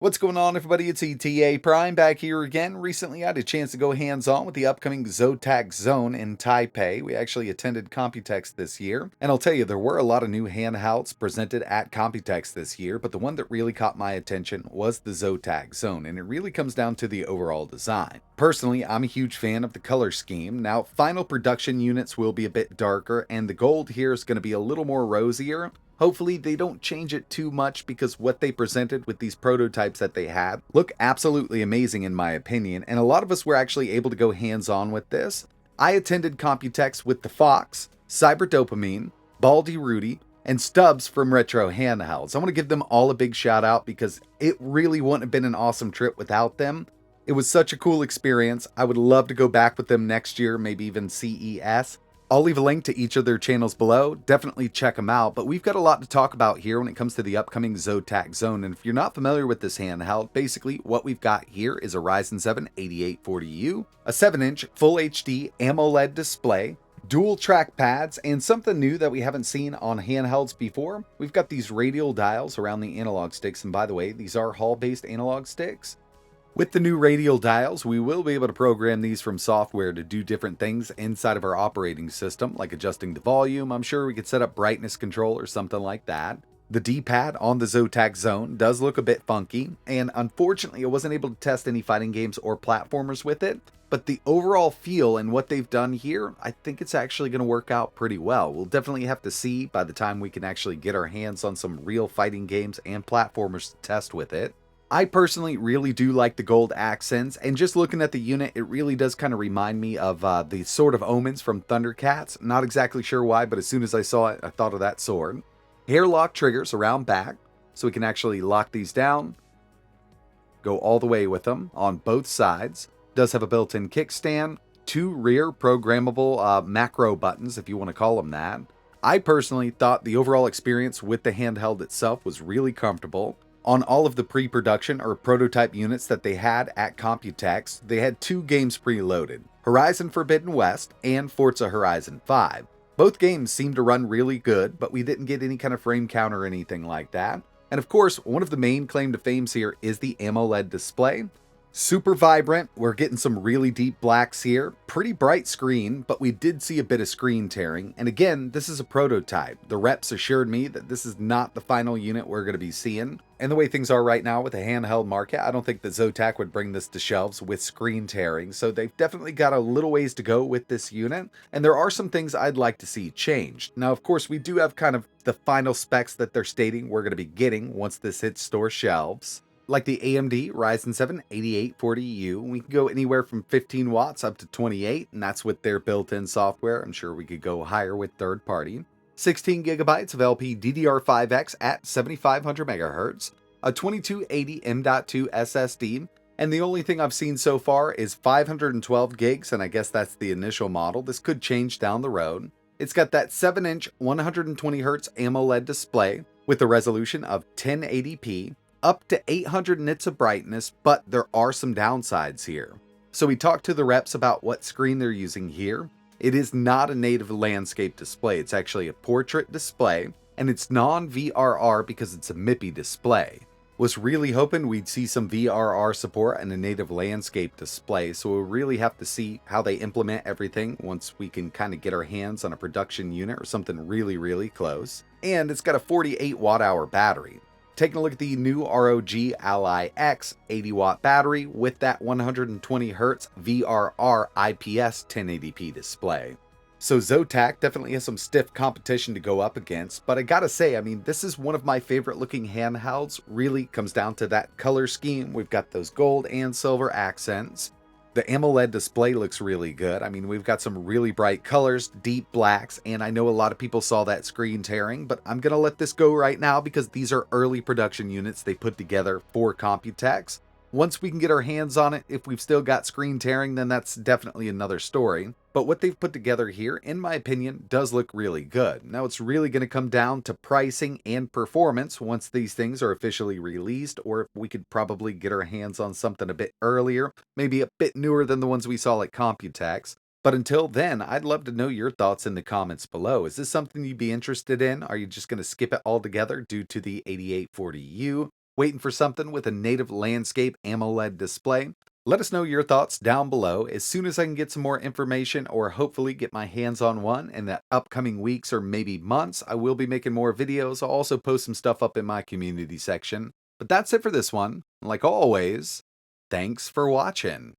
What's going on, everybody? It's ETAPRIME back here again. Recently, I had a chance to go hands-on with the upcoming Zotac Zone in Taipei. We actually attended Computex this year, and I'll tell you, there were a lot of new handhelds presented at Computex this year, but the one that really caught my attention was the Zotac Zone, and it really comes down to the overall design. Personally, I'm a huge fan of the color scheme. Now, final production units will be a bit darker, and the gold here is going to be a little more rosier. Hopefully they don't change it too much because what they presented with these prototypes that they had look absolutely amazing in my opinion, and a lot of us were actually able to go hands-on with this. I attended Computex with the Fox, Cyber Dopamine, Baldy Rudy, and Stubbs from Retro Handhelds. I want to give them all a big shout out because it really wouldn't have been an awesome trip without them. It was such a cool experience. I would love to go back with them next year, maybe even CES. I'll leave a link to each of their channels below. Definitely check them out. But we've got a lot to talk about here when it comes to the upcoming Zotac Zone. And if you're not familiar with this handheld, basically what we've got here is a Ryzen 7 8840U, a 7-inch Full HD AMOLED display, dual track pads, and something new that we haven't seen on handhelds before. We've got these radial dials around the analog sticks. And by the way, these are Hall-based analog sticks. With the new radial dials, we will be able to program these from software to do different things inside of our operating system, like adjusting the volume. I'm sure we could set up brightness control or something like that. The D-pad on the Zotac Zone does look a bit funky, and unfortunately I wasn't able to test any fighting games or platformers with it, but the overall feel and what they've done here, I think it's actually going to work out pretty well. We'll definitely have to see by the time we can actually get our hands on some real fighting games and platformers to test with it. I personally really do like the gold accents, and just looking at the unit, it really does kind of remind me of the Sword of Omens from Thundercats. Not exactly sure why, but as soon as I saw it, I thought of that sword. Hair lock triggers around back, so we can actually lock these down, go all the way with them on both sides. Does have a built-in kickstand, 2 rear programmable macro buttons, if you want to call them that. I personally thought the overall experience with the handheld itself was really comfortable. On all of the pre-production or prototype units that they had at Computex, they had 2 games preloaded, Horizon Forbidden West and Forza Horizon 5. Both games seemed to run really good, but we didn't get any kind of frame count or anything like that. And of course, one of the main claim to fame here is the AMOLED display. Super vibrant, we're getting some really deep blacks here, pretty bright screen, but we did see a bit of screen tearing, and again, this is a prototype. The reps assured me that this is not the final unit we're going to be seeing, and the way things are right now with the handheld market, I don't think that Zotac would bring this to shelves with screen tearing, so they've definitely got a little ways to go with this unit, and there are some things I'd like to see changed. Now, of course, we do have kind of the final specs that they're stating we're going to be getting once this hits store shelves. Like the AMD Ryzen 7 8840U, we can go anywhere from 15 watts up to 28, and that's with their built-in software. I'm sure we could go higher with third-party. 16 gigabytes of LPDDR5X at 7500 MHz, a 2280 M.2 SSD, and the only thing I've seen so far is 512 gigs, and I guess that's the initial model. This could change down the road. It's got that 7-inch 120Hz AMOLED display with a resolution of 1080p, up to 800 nits of brightness, but there are some downsides here. So we talked to the reps about what screen they're using here. It is not a native landscape display, it's actually a portrait display, and it's non-VRR because it's a MIPI display. Was really hoping we'd see some VRR support and a native landscape display, so we'll really have to see how they implement everything once we can kind of get our hands on a production unit or something really close. And it's got a 48 watt-hour battery. Taking a look at the new ROG Ally X 80-watt battery with that 120Hz VRR IPS 1080p display. So Zotac definitely has some stiff competition to go up against, but I gotta say, I mean, this is one of my favorite looking handhelds. Really comes down to that color scheme. We've got those gold and silver accents. The AMOLED display looks really good. I mean, we've got some really bright colors, deep blacks, and I know a lot of people saw that screen tearing, but I'm going to let this go right now because these are early production units they put together for Computex. Once we can get our hands on it, if we've still got screen tearing, then that's definitely another story. But what they've put together here, in my opinion, does look really good. Now, it's really going to come down to pricing and performance once these things are officially released, or if we could probably get our hands on something a bit earlier, maybe a bit newer than the ones we saw at Computex. But until then, I'd love to know your thoughts in the comments below. Is this something you'd be interested in? Are you just going to skip it altogether due to the 8840U? Waiting for something with a native landscape AMOLED display? Let us know your thoughts down below. As soon as I can get some more information or hopefully get my hands on one in the upcoming weeks or maybe months, I will be making more videos. I'll also post some stuff up in my community section. But that's it for this one. Like always, thanks for watching.